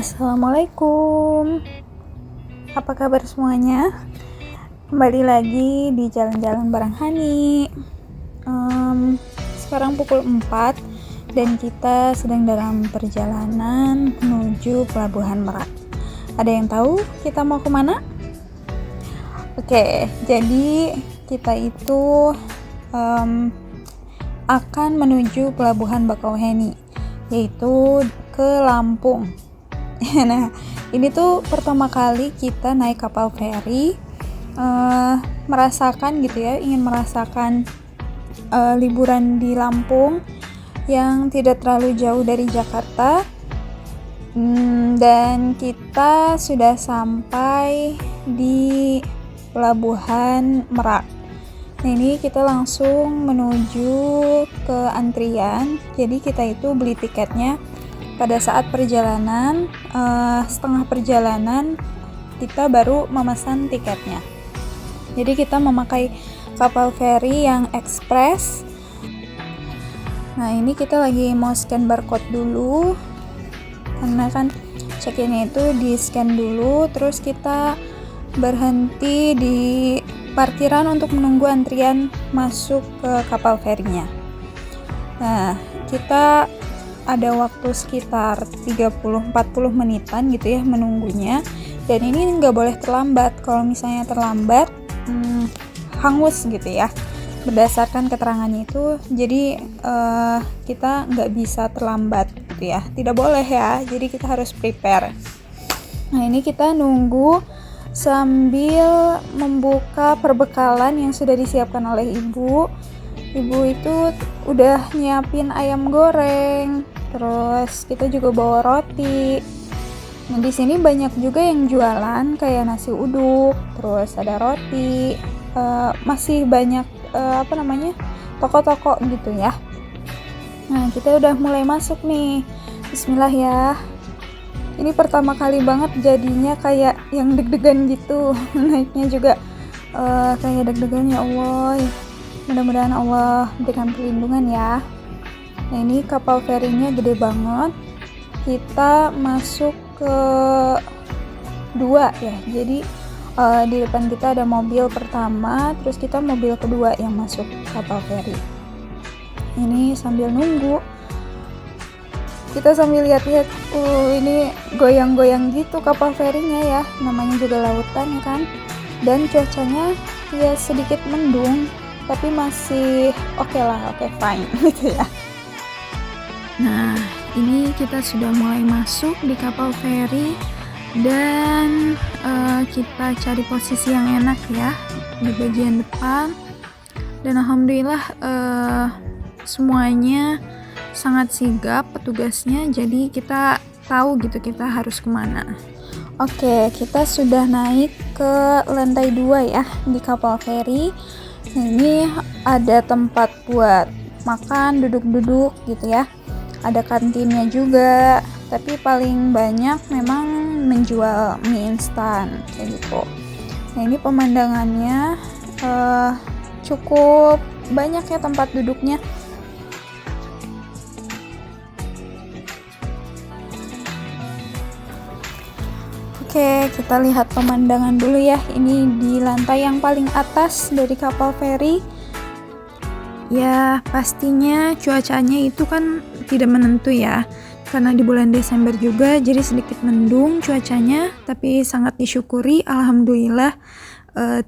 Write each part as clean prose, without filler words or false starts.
Assalamualaikum. Apa kabar semuanya? Kembali lagi di jalan-jalan bareng Hani. Sekarang pukul 4 dan kita sedang dalam perjalanan menuju Pelabuhan Merak. Ada yang tahu kita mau kemana? Oke, jadi kita itu akan menuju Pelabuhan Bakauheni, yaitu ke Lampung. Nah, ini tuh pertama kali kita naik kapal feri, merasakan gitu ya, ingin merasakan liburan di Lampung yang tidak terlalu jauh dari Jakarta. Dan kita sudah sampai di Pelabuhan Merak. Nah, ini kita langsung menuju ke antrian. Jadi kita itu beli tiketnya pada saat perjalanan, setengah perjalanan kita baru memesan tiketnya. Jadi kita memakai kapal feri yang ekspres. Nah, ini kita lagi mau scan barcode dulu, karena kan check-in itu di scan dulu, terus kita berhenti di parkiran untuk menunggu antrian masuk ke kapal ferinya. Nah, kita ada waktu sekitar 30-40 menitan gitu ya menunggunya, dan ini nggak boleh terlambat. Kalau misalnya terlambat hangus gitu ya, berdasarkan keterangannya itu. Jadi kita nggak bisa terlambat gitu ya, tidak boleh ya, jadi kita harus prepare. Nah, ini kita nunggu sambil membuka perbekalan yang sudah disiapkan oleh ibu itu udah nyiapin ayam goreng, terus kita juga bawa roti. Nah, di sini banyak juga yang jualan kayak nasi uduk, terus ada roti, masih banyak toko-toko gitu ya. Nah, kita udah mulai masuk nih. Bismillah ya. Ini pertama kali banget jadinya kayak yang deg-degan gitu. Naiknya juga kayak deg-degan, ya Allah. Mudah-mudahan Allah berikan perlindungan ya. Nah, ini kapal ferinya gede banget. Kita masuk ke 2 ya. Jadi di depan kita ada mobil pertama, terus kita mobil kedua yang masuk kapal feri. Ini sambil nunggu, kita sambil lihat-lihat, ini goyang-goyang gitu kapal ferinya ya. Namanya juga lautan ya kan. Dan cuacanya ya sedikit mendung, tapi masih oke fine gitu ya. Nah, ini kita sudah mulai masuk di kapal feri, dan kita cari posisi yang enak ya di bagian depan. Dan alhamdulillah semuanya sangat sigap petugasnya, jadi kita tahu gitu kita harus kemana. Oke, kita sudah naik ke lantai 2 ya di kapal feri. Nah, ini ada tempat buat makan, duduk-duduk gitu ya. Ada kantinnya juga, tapi paling banyak memang menjual mie instan kayak gitu. Nah, ini pemandangannya cukup banyak ya tempat duduknya. Oke, kita lihat pemandangan dulu ya. Ini di lantai yang paling atas dari kapal feri. Ya, pastinya cuacanya itu kan tidak menentu ya, karena di bulan Desember juga, jadi sedikit mendung cuacanya, tapi sangat disyukuri, alhamdulillah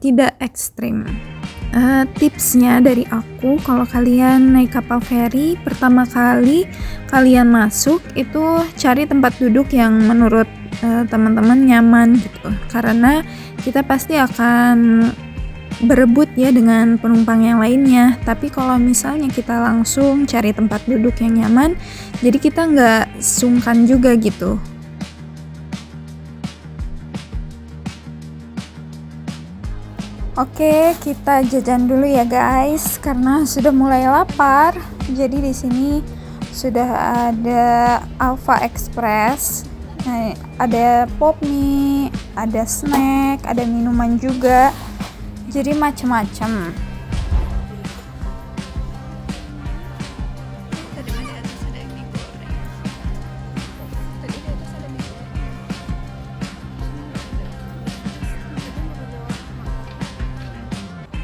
tidak ekstrim. Tipsnya dari aku, kalau kalian naik kapal feri, pertama kali kalian masuk itu cari tempat duduk yang menurut teman-teman nyaman gitu, karena kita pasti akan berebut ya dengan penumpang yang lainnya. Tapi kalau misalnya kita langsung cari tempat duduk yang nyaman, jadi kita nggak sungkan juga gitu. Oke, kita jajan dulu ya guys, karena sudah mulai lapar. Jadi di sini sudah ada Alpha Express. Nah, ada pop mie, ada snack, ada minuman juga. Jadi macam-macam.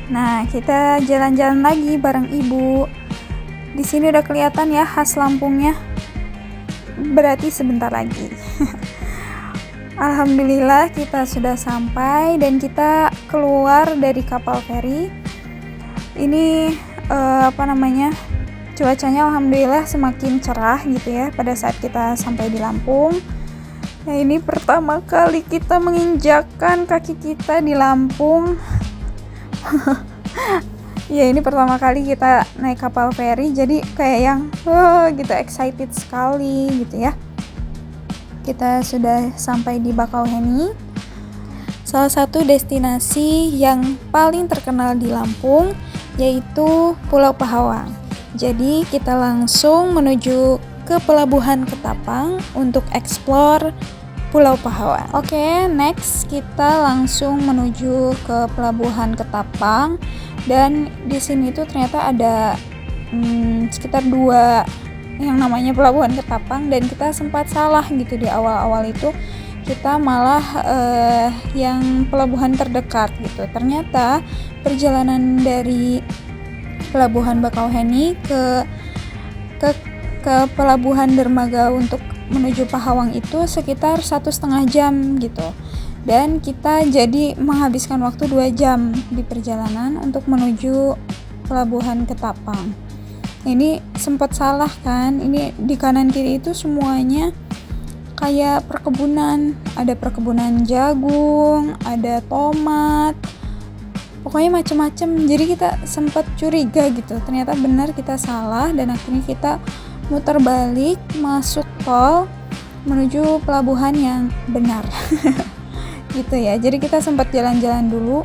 Nah, kita jalan-jalan lagi bareng ibu. Di sini udah kelihatan ya khas Lampungnya. Berarti sebentar lagi. Alhamdulillah kita sudah sampai dan kita keluar dari kapal feri. Ini cuacanya alhamdulillah semakin cerah gitu ya pada saat kita sampai di Lampung. Nah, ini pertama kali kita menginjakkan kaki kita di Lampung. Ya, ini pertama kali kita naik kapal feri, jadi kayak yang gitu excited sekali gitu ya. Kita sudah sampai di Bakauheni, salah satu destinasi yang paling terkenal di Lampung, yaitu Pulau Pahawang. Jadi kita langsung menuju ke Pelabuhan Ketapang untuk explore Pulau Pahawang. Oke, next kita langsung menuju ke Pelabuhan Ketapang. Dan di sini tuh ternyata ada sekitar 2 yang namanya Pelabuhan Ketapang, dan kita sempat salah gitu di awal-awal itu. Kita malah yang pelabuhan terdekat gitu. Ternyata perjalanan dari Pelabuhan Bakauheni ke Pelabuhan Dermaga untuk menuju Pahawang itu sekitar 1,5 jam gitu. Dan kita jadi menghabiskan waktu 2 jam di perjalanan untuk menuju Pelabuhan Ketapang. Ini sempat salah kan, ini di kanan kiri itu semuanya kayak perkebunan. Ada perkebunan jagung, ada tomat, pokoknya macam-macam. Jadi kita sempat curiga gitu, ternyata benar kita salah, dan akhirnya kita muter balik masuk tol menuju pelabuhan yang benar. Gitu ya, jadi kita sempat jalan-jalan dulu.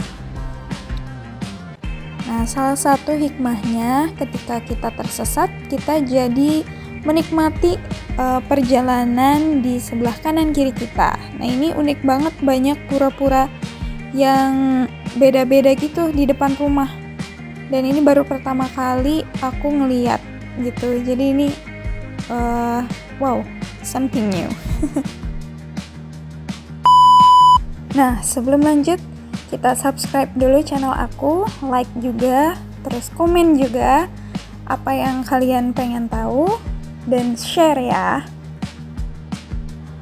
Nah, salah satu hikmahnya ketika kita tersesat, kita jadi menikmati perjalanan di sebelah kanan kiri kita. Nah, ini unik banget, banyak pura-pura yang beda-beda gitu di depan rumah. Dan ini baru pertama kali aku ngeliat gitu, jadi ini wow, something new. Nah, sebelum lanjut, kita subscribe dulu channel aku, like juga, terus komen juga apa yang kalian pengen tahu, dan share ya.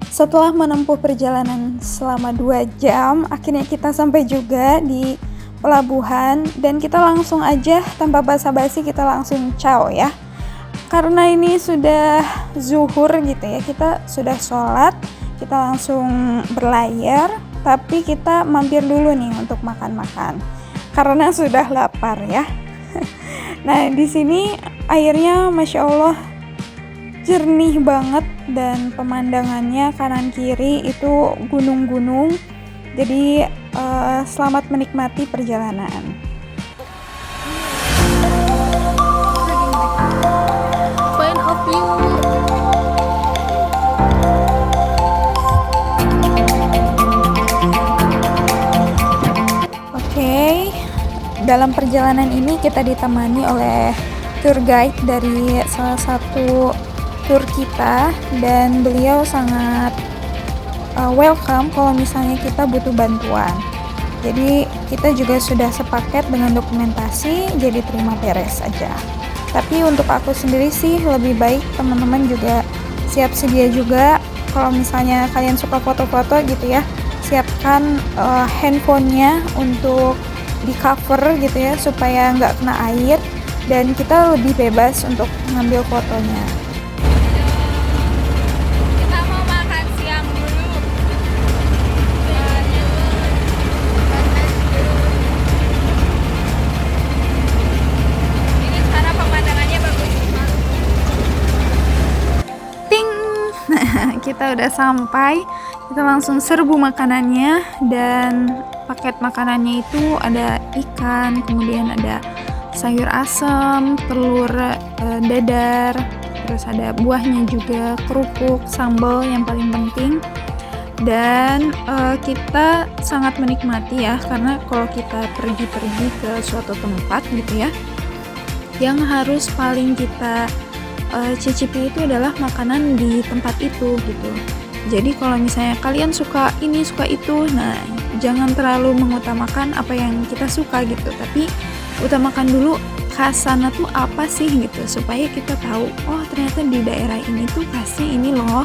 Setelah menempuh perjalanan selama 2 jam, akhirnya kita sampai juga di pelabuhan, dan kita langsung aja tanpa basa-basi kita langsung ciao ya. Karena ini sudah zuhur gitu ya, kita sudah sholat, kita langsung berlayar. Tapi kita mampir dulu nih untuk makan-makan karena sudah lapar ya. Nah, di sini airnya masya Allah jernih banget, dan pemandangannya kanan kiri itu gunung-gunung. Jadi selamat menikmati perjalanan. Point of view. Dalam perjalanan ini kita ditemani oleh tour guide dari salah satu tour kita, dan beliau sangat welcome kalau misalnya kita butuh bantuan. Jadi kita juga sudah sepaket dengan dokumentasi, jadi terima beres aja. Tapi untuk aku sendiri sih lebih baik teman-teman juga siap sedia juga, kalau misalnya kalian suka foto-foto gitu ya, siapkan handphonenya untuk di cover gitu ya, supaya nggak kena air dan kita lebih bebas untuk ngambil fotonya. Kita mau makan siang dulu. Ini karena pemandangannya bagus. Ting, kita udah sampai. Kita langsung serbu makanannya, dan paket makanannya itu ada ikan, kemudian ada sayur asem, telur dadar, terus ada buahnya juga, kerupuk, sambal yang paling penting. Dan kita sangat menikmati ya, karena kalau kita pergi-pergi ke suatu tempat gitu ya, yang harus paling kita cicipi itu adalah makanan di tempat itu gitu. Jadi kalau misalnya kalian suka ini, suka itu, nah jangan terlalu mengutamakan apa yang kita suka gitu, tapi utamakan dulu khasana tuh apa sih gitu, supaya kita tahu oh ternyata di daerah ini tuh khasnya ini loh.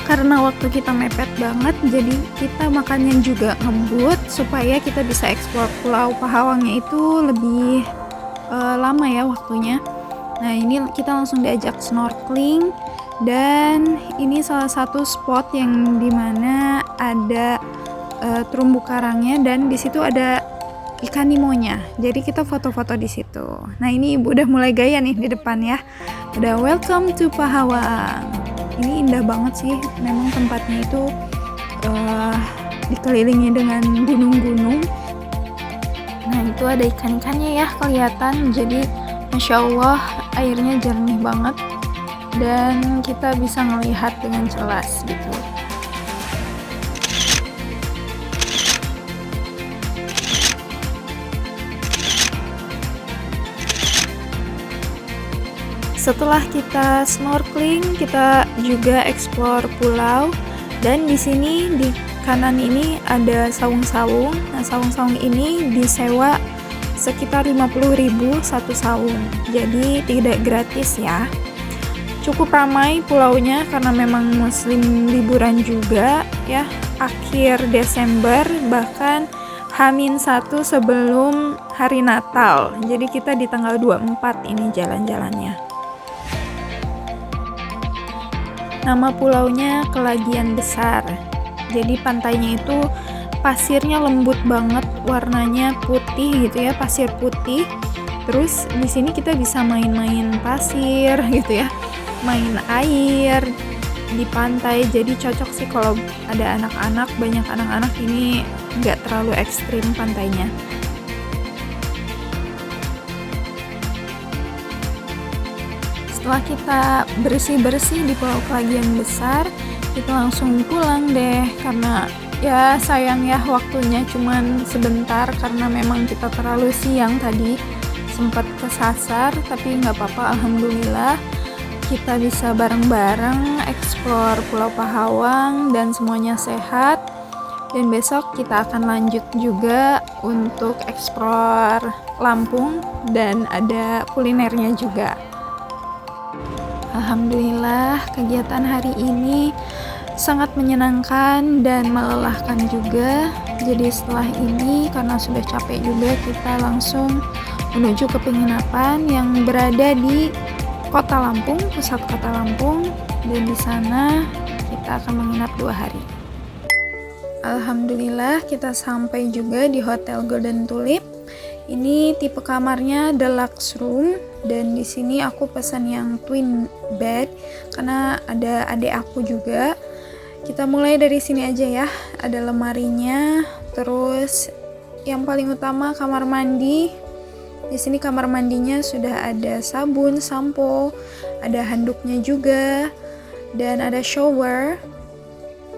Karena waktu kita mepet banget, jadi kita makannya juga ngebut supaya kita bisa eksplor Pulau Pahawangnya itu lebih lama ya waktunya. Nah ini kita langsung diajak snorkeling, dan ini salah satu spot yang dimana ada terumbu karangnya, dan di situ ada ikan nimonya. Jadi kita foto-foto di situ. Nah ini ibu udah mulai gaya nih di depan ya. Udah welcome to Pahawang. Ini indah banget sih, memang tempatnya itu dikelilingi dengan gunung-gunung. Nah itu ada ikan-ikannya ya kelihatan, jadi Masya Allah airnya jernih banget dan kita bisa ngelihat dengan jelas gitu. Setelah kita snorkeling, kita juga explore pulau, dan di sini di kanan ini ada saung-saung. Nah, saung-saung ini disewa sekitar 50.000 satu saung. Jadi tidak gratis ya. Cukup ramai pulaunya karena memang musim liburan juga ya, akhir Desember, bahkan H-1 sebelum hari Natal. Jadi kita di tanggal 24 ini jalan-jalannya. Nama pulaunya Kelagian Besar. Jadi pantainya itu pasirnya lembut banget, warnanya putih gitu ya, pasir putih. Terus di sini kita bisa main-main pasir gitu ya, main air di pantai. Jadi cocok sih kalau ada anak-anak, banyak anak-anak, ini nggak terlalu ekstrim pantainya. Setelah kita bersih-bersih di Pulau Kelagian Besar, kita langsung pulang deh, karena ya sayang ya waktunya cuman sebentar, karena memang kita terlalu siang tadi, sempat kesasar, tapi nggak apa-apa, alhamdulillah kita bisa bareng-bareng explore Pulau Pahawang dan semuanya sehat. Dan besok kita akan lanjut juga untuk explore Lampung dan ada kulinernya juga. Alhamdulillah kegiatan hari ini sangat menyenangkan dan melelahkan juga. Jadi setelah ini karena sudah capek juga, kita langsung menuju ke penginapan yang berada di Kota Lampung, pusat Kota Lampung, dan di sana kita akan menginap 2 hari. Alhamdulillah kita sampai juga di Hotel Golden Tulip. Ini tipe kamarnya deluxe room, dan di sini aku pesan yang twin bed karena ada adik aku juga. Kita mulai dari sini aja ya. Ada lemarinya, terus yang paling utama kamar mandi. Di sini kamar mandinya sudah ada sabun, sampo, ada handuknya juga, dan ada shower.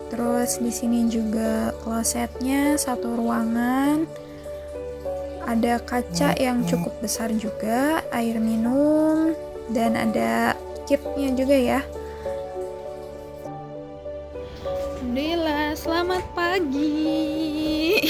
Terus di sini juga klosetnya, satu ruangan. Ada kaca yang cukup besar juga, air minum, dan ada keepnya juga ya. Alhamdulillah, selamat pagi.